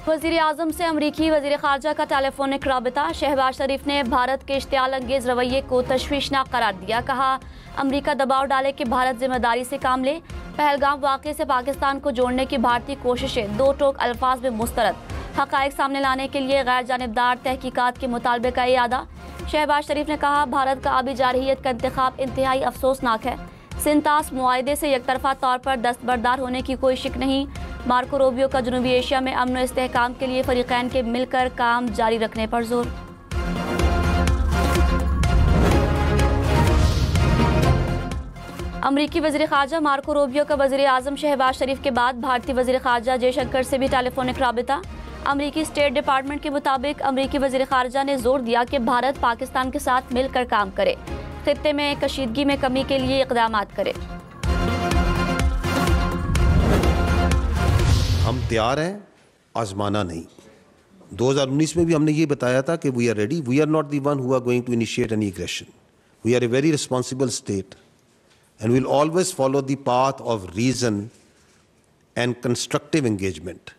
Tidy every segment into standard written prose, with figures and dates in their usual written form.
वज़ीर आज़म से अमरीकी वज़ीर ख़ारजा का टेलीफोनिक राबिता। शहबाज शरीफ ने भारत के इश्तियाल अंगेज़ रवैये को तशवीशनाक करार दिया। कहा, अमरीका दबाव डाले कि भारत जिम्मेदारी से काम ले। पहलगाम वाक़े से पाकिस्तान को जोड़ने की भारतीय कोशिशें दो टोक अल्फाज में मुस्तरद। हक़ाइक़ सामने लाने के लिए गैर जानिबदार तहकीकात के मुतालबे का इरादा। शहबाज शरीफ ने कहा, भारत का आबी जारहियत का इंतखाब इंतहाई अफसोसनाक है। सिंतास मुआहदे से एकतरफा तौर पर दस्तबरदार होने की कोई शिक नहीं। मार्को रूबियो का जनूबी एशिया में अमन व इस्तेहकाम के लिए फरीक़ैन के मिलकर काम जारी रखने पर जोर। अमरीकी वज़ीर ख़ारजा मार्को रूबियो का वज़ीर आज़म शहबाज शरीफ के बाद भारतीय वज़ीर ख़ारजा जयशंकर से भी टेलीफोनिक राबिता। अमरीकी स्टेट डिपार्टमेंट के मुताबिक अमरीकी वज़ीर ख़ारजा ने जोर दिया कि भारत पाकिस्तान के साथ मिलकर काम करे, खित्ते में कशीदगी में कमी के लिए इक़दामात करे। हम तैयार हैं, आजमाना नहीं। 2019 में भी हमने ये बताया था कि we are ready, we are not the one who are going to initiate any aggression, we are a very responsible state and we'll always follow the path of reason and constructive engagement.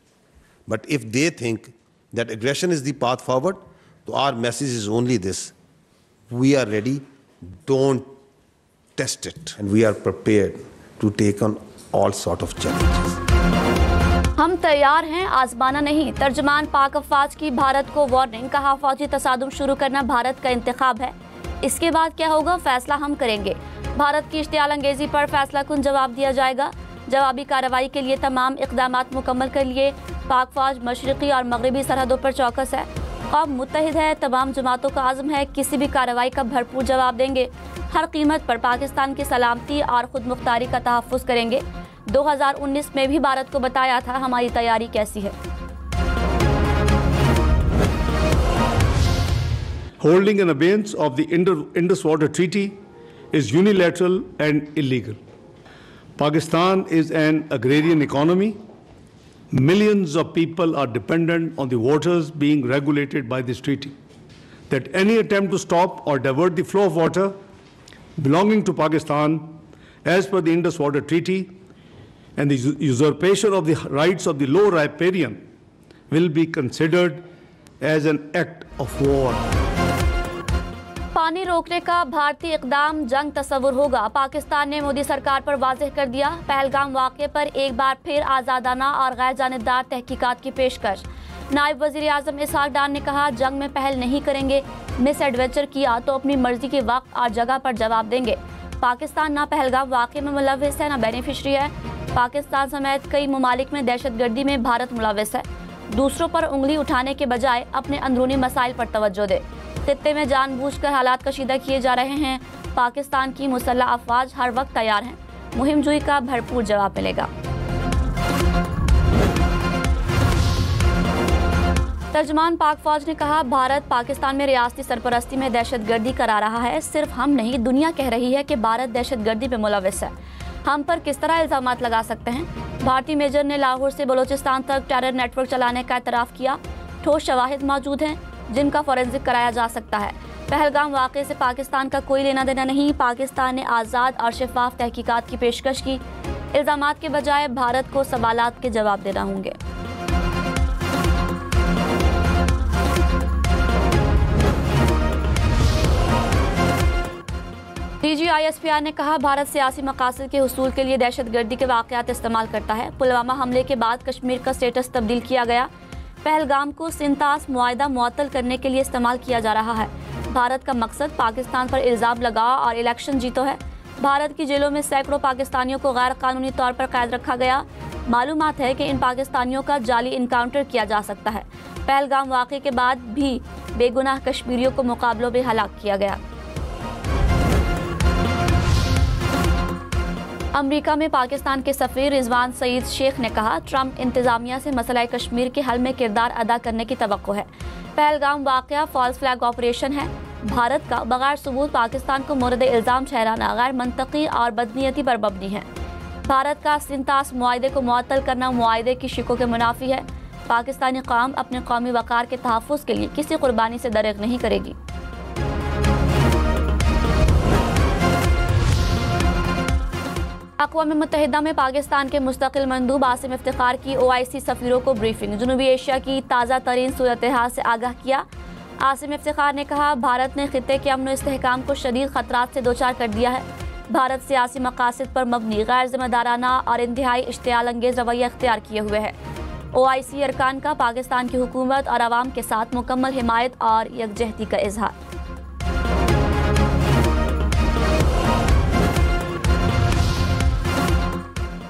But if they think that aggression is the path forward, so our message is only this: we are ready, don't test it, and we are prepared to take on all sort of challenges. हम तैयार हैं, आजमाना नहीं। तर्जमान पाक अफवाज की भारत को warning. कहा, फौजी तसादुम शुरू करना भारत का इंतखाब है, इसके बाद क्या होगा फैसला हम करेंगे। भारत की इश्तियाल अंगेज़ी पर फैसला कुन जवाब दिया जाएगा। जवाबी कार्रवाई के लिए तमाम इक़दामात मुकम्मल कर लिए। पाक फौज मशरक़ी और मगरबी सरहदों पर चौकस है। कौम मुत्तहिद है, तमाम जमातों का आज़म है, किसी भी कार्रवाई का भरपूर जवाब देंगे। हर कीमत पर पाकिस्तान की सलामती और खुद मुख्तारी का तहफ़्फ़ुज़ करेंगे। 2019 में भी भारत को बताया था हमारी तैयारी कैसी है। Holding an abeyance of the Indus Water Treaty is unilateral and illegal. Pakistan is an agrarian economy. Millions of people are dependent on the waters being regulated by this treaty. That any attempt to stop or divert the flow of water belonging to Pakistan as per the Indus Water Treaty and the usurpation of the rights of the low riparian will be considered as an act of war. पानी रोकने का भारतीय इक़दाम जंग तस्वुर होगा। पाकिस्तान ने मोदी सरकार पर वाज़ेह कर दिया। पहलगाम वाक़े पर एक बार फिर आज़ादाना और गैर जानिबदार तहकीकात की पेशकश। नायब वज़ीर आज़म इसहाक़ डार ने कहा, जंग में पहल नहीं करेंगे, मिस एडवेंचर किया तो अपनी मर्जी के वक्त और जगह पर जवाब देंगे। पाकिस्तान ना पहलगाम वाक़े में मुलव्विस है, ना बेनिफिशरी है। पाकिस्तान समेत कई ममालिक में दहशतगर्दी में भारत मुलव्विस है। दूसरों पर उंगली उठाने के बजाय अपने अंदरूनी मसाइल पर तवज्जो दे। खित्ते में जानबूझकर हालात कशीदा किए जा रहे हैं। पाकिस्तान की मुसल्लह अफवाज हर वक्त तैयार हैं, मुहिम जुई का भरपूर जवाब मिलेगा। तर्जमान पाक फौज ने कहा, भारत पाकिस्तान में रियासती सरपरस्ती में दहशतगर्दी करा रहा है। सिर्फ हम नहीं, दुनिया कह रही है कि भारत दहशतगर्दी में मुलव्विस है। हम पर किस तरह इल्जामात लगा सकते हैं। भारतीय मेजर ने लाहौर से बलोचिस्तान तक टेरर नेटवर्क चलाने का एतराफ़ किया। ठोस शवाहिद मौजूद हैं जिनका फोरेंसिक कराया जा सकता है। पहलगाम वाक़े से पाकिस्तान का कोई लेना देना नहीं। पाकिस्तान ने आज़ाद और शफाफ तहकीकात की पेशकश की। इल्ज़ामात के बजाय भारत को सवालात के जवाब देना होंगे। DGISPR ने कहा, भारत सियासी मकासद के हुसूल के लिए दहशतगर्दी के वाक़यात इस्तेमाल करता है। पुलवामा हमले के बाद कश्मीर का स्टेटस तब्दील किया गया। पहलगाम को सिंतास मुआहदा मुअत्तल करने के लिए इस्तेमाल किया जा रहा है। भारत का मकसद पाकिस्तान पर इल्ज़ाम लगाओ और इलेक्शन जीतो है। भारत की जेलों में सैकड़ों पाकिस्तानियों को गैर कानूनी तौर पर कैद रखा गया। मालूमात है कि इन पाकिस्तानियों का जाली इनकाउंटर किया जा सकता है। पहलगाम वाक़े के बाद भी बेगुनाह कश्मीरियों को मुकाबलों में हलाक किया गया। अमेरिका में पाकिस्तान के सफ़ीर रिजवान सईद शेख ने कहा, ट्रंप इंतज़ामिया से मसला कश्मीर के हल में किरदार अदा करने की तवक्को है। पहलगाम वाक़या फॉल्स फ्लैग ऑपरेशन है। भारत का बगैर सबूत पाकिस्तान को मोरद इल्ज़ाम ठहराना गैर मंतकी और बदनीयती पर मबनी है। भारत का सिंतास मुआहदे को मुअत्तल करना मुआहदे की शिकों के मुनाफी है। पाकिस्तानी कौम अपने कौमी वक़ार के तहफ़्फ़ुज़ के लिए किसी कुर्बानी से दरेग नहीं करेगी। अक़वाम मुत्तहिदा में पाकिस्तान के मुस्तकिल मंदूब आसिम इफ्तिखार की OIC सफ़ीरों को ब्रीफिंग। जनूबी एशिया की ताज़ा तरीन सूरत हाल से आगाह किया। आसिम इफ्तिखार ने कहा, भारत ने खित्ते के अमन व इस्तेहकाम को शदीद ख़तरात से दोचार कर दिया है। भारत सियासी मकासद पर मबनी गैर ज़िम्मेदाराना और इंतहाई इश्तियाल अंगेज़ रवैया इख्तियार किए हुए है। OIC अरकान का पाकिस्तान की हुकूमत और आवाम के साथ मुकम्मल हिमायत और यकजहती का इजहार।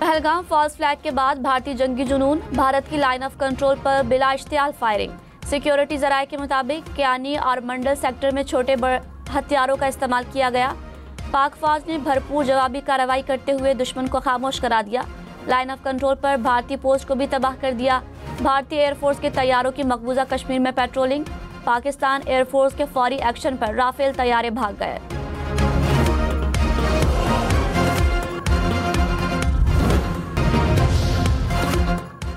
पहलगाम फॉल्स फ्लैग के बाद भारतीय जंगी जुनून, भारत की लाइन ऑफ कंट्रोल पर बिला इश्तियाल फायरिंग। सिक्योरिटी जराये के मुताबिक क्यानी और मंडल सेक्टर में छोटे बड़े हथियारों का इस्तेमाल किया गया। पाक फौज ने भरपूर जवाबी कार्रवाई करते हुए दुश्मन को खामोश करा दिया। लाइन ऑफ कंट्रोल पर भारतीय पोस्ट को भी तबाह कर दिया। भारतीय एयरफोर्स के तैयारों की मकबूजा कश्मीर में पेट्रोलिंग। पाकिस्तान एयरफोर्स के फौरी एक्शन पर राफेल तैयारे भाग गए।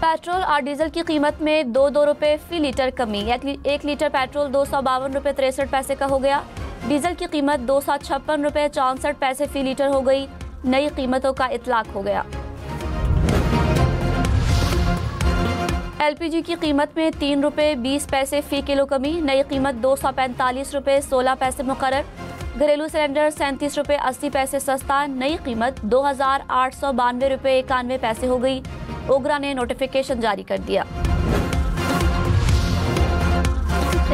पेट्रोल और डीजल की कीमत में 2 रुपये फी लीटर कमी। 1 लीटर पेट्रोल 252 रुपये 63 पैसे का हो गया। डीजल की कीमत 256 रुपये 64 पैसे फी लीटर हो गई। नई कीमतों का इतलाक हो गया। LPG की कीमत में 3 रुपये 20 पैसे फी किलो कमी। नई कीमत 245 रुपये 16 पैसे मुकर्रर। घरेलू सिलेंडर 37 रुपये 80 पैसे सस्ता। नई कीमत 2892 रुपये 91 पैसे हो गई। ओगरा ने नोटिफिकेशन जारी कर दिया।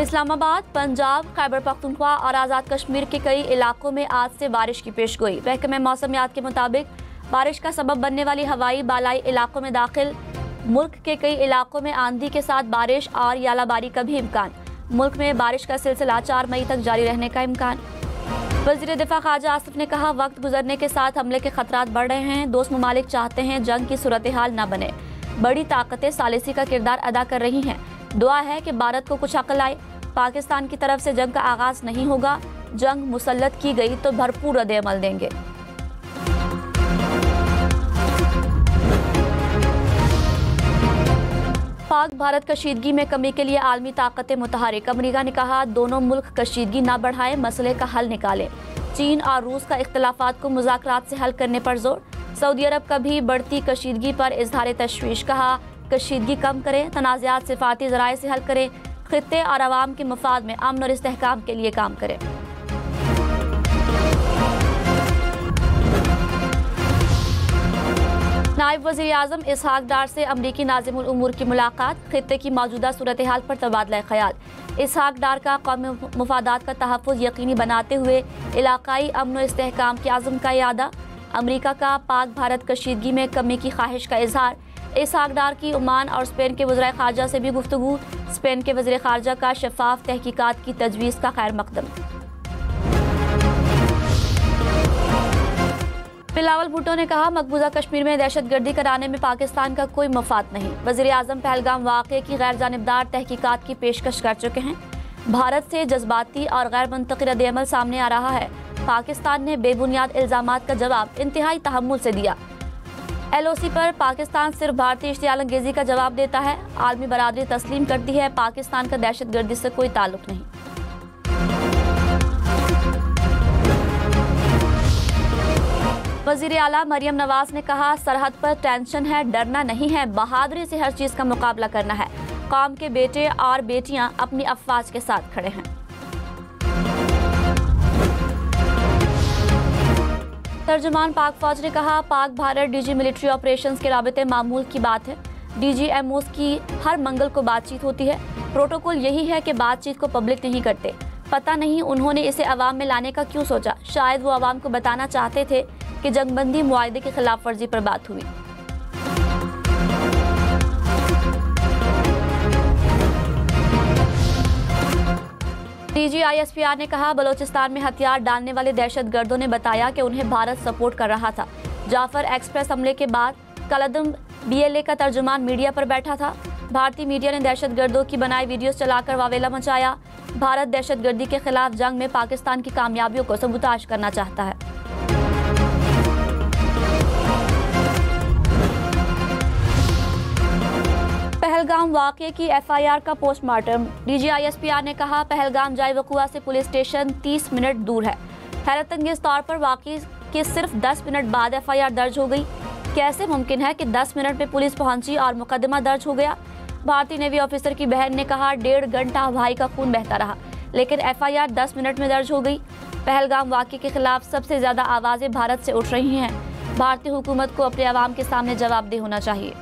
इस्लामाबाद, पंजाब, खैबर पख्तूनख्वा और आज़ाद कश्मीर के कई इलाकों में आज से बारिश की पेशगोई। महकमे मौसमियात के मुताबिक बारिश का सबब बनने वाली हवाई बालाई इलाकों में दाखिल। मुल्क के कई इलाकों में आंधी के साथ बारिश और यालाबारी का भी इम्कान। मुल्क में बारिश का सिलसिला 4 मई तक जारी रहने का इम्कान। वज़ीर दिफा ख्वाजा आसिफ ने कहा, वक्त गुजरने के साथ हमले के खतरात बढ़ रहे हैं। दोस्त ममालिक चाहते हैं जंग की सूरत हाल न बने। बड़ी ताकतें सालिसी का किरदार अदा कर रही हैं। दुआ है कि भारत को कुछ अकल आए। पाकिस्तान की तरफ से जंग का आगाज नहीं होगा। जंग मुसल्लत की गई तो भरपूर रद्द-ए-अमल देंगे। पाक भारत कशीदगी में कमी के लिए आलमी ताकतें मुतहरिक। अमरीका ने कहा, दोनों मुल्क कशीदगी न बढ़ाएं, मसले का हल निकालें। चीन और रूस का इख्तिलाफात को मुज़ाकरात से हल करने पर जोर। सऊदी अरब का भी बढ़ती कशीदगी पर इजहार तशवीश। कहा, कशीदगी कम करें, तनाज़ात सिफाती ज़राए से हल करें, खित्ते और आवाम के मफाद में अमन और इस्तेहकाम के लिए काम करें। नायब वज़ीर आज़म इसहाक डार से अमरीकी नाज़िमुल उमूर की मुलाकात। खित्ते की मौजूदा सूरत हाल पर तबादला ख्याल। इसहाक डार का कौमी मुफादात का तहफ़्फ़ुज़ यकीनी बनाते हुए इलाकाई अमन व इस्तेहकाम के आज़म का यादा। अमरीका का पाक भारत कशीदगी में कमी की ख्वाहिश का इजहार। इसहाक डार की ओमान और स्पेन के वज़ीर ख़ारजा से भी गुफ्तगू। स्पेन के वज़ीर ख़ारजा का शफ़ाफ़ तहकीकात की तजवीज़ का खैर मकदम। बिलावल भुट्टो ने कहा, मकबूजा कश्मीर में दहशतगर्दी कराने में पाकिस्तान का कोई मफाद नहीं। वज़ीर आज़म पहलगाम वाक़े की गैर जानिबदार तहकीकात की पेशकश कर चुके हैं। भारत से जज्बाती और गैर मंतक़ी रद्द-ए-अमल सामने आ रहा है। पाकिस्तान ने बेबुनियाद इल्ज़ामात का जवाब इंतहाई तहम्मुल से दिया। LOC पर पाकिस्तान सिर्फ भारतीय इश्तियाल अंगेज़ी का जवाब देता है। आलमी बरादरी तस्लीम करती है, पाकिस्तान का दहशतगर्दी से कोई ताल्लुक नहीं। वज़ीर आला मरियम नवाज ने कहा, सरहद पर टेंशन है, डरना नहीं है, बहादुरी से हर चीज़ का मुकाबला करना है। कौम के बेटे और बेटियां अपनी अफवाज के साथ खड़े हैं। तर्जुमान पाक फौज ने कहा, Pak Bharat DG military operations के राबते मामूल की बात है। DG MOs की हर मंगल को बातचीत होती है। प्रोटोकॉल यही है कि बातचीत को पब्लिक नहीं करते। पता नहीं उन्होंने इसे अवाम में लाने का क्यों सोचा। शायद वो अवाम को बताना चाहते थे कि जंगबंदी मुआहदे की खिलाफ वर्जी पर बात हुई। DG ISPR ने कहा, बलोचिस्तान में हथियार डालने वाले दहशतगर्दों ने बताया कि उन्हें भारत सपोर्ट कर रहा था। जाफर एक्सप्रेस हमले के बाद कलदम BLA का तर्जुमान मीडिया पर बैठा था। भारतीय मीडिया ने दहशतगर्दों की बनाई वीडियोस चलाकर वावेला मचाया। भारत दहशतगर्दी के खिलाफ जंग में पाकिस्तान की कामयाबियों को सबूताज करना चाहता है। पहलगाम वाक़े की FIR का पोस्टमार्टम। DG ISPR ने कहा, पहलगाम जाए वक़ुआ से पुलिस स्टेशन 30 मिनट दूर है। हैरत अंगेज़ तौर पर वाक़ई कि सिर्फ 10 मिनट बाद FIR दर्ज हो गई। कैसे मुमकिन है कि 10 मिनट में पुलिस पहुंची और मुकदमा दर्ज हो गया? भारतीय नेवी ऑफिसर की बहन ने कहा, 1.5 घंटा भाई का खून बहता रहा, लेकिन FIR 10 मिनट में दर्ज हो गई। पहलगाम वाक़े के खिलाफ सबसे ज्यादा आवाजें भारत से उठ रही हैं। भारतीय हुकूमत को अपने अवाम के सामने जवाबदेह होना चाहिए।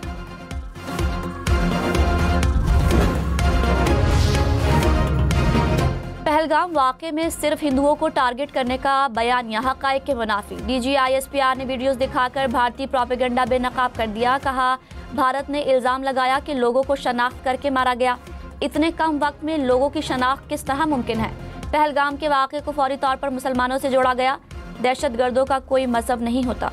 पहलगाम वाक़े में सिर्फ हिंदुओं को टारगेट करने का बयानिया हक़ाइक़ के मुनाफी। DG ISPR ने वीडियोस दिखाकर भारतीय प्रोपेगेंडा बेनकाब कर दिया। कहा, भारत ने इल्ज़ाम लगाया कि लोगों को शनाख्त करके मारा गया। इतने कम वक्त में लोगों की शनाख्त किस तरह मुमकिन है? पहलगाम के वाक़े को फौरी तौर पर मुसलमानों से जोड़ा गया। दहशतगर्दों का कोई मजहब नहीं होता।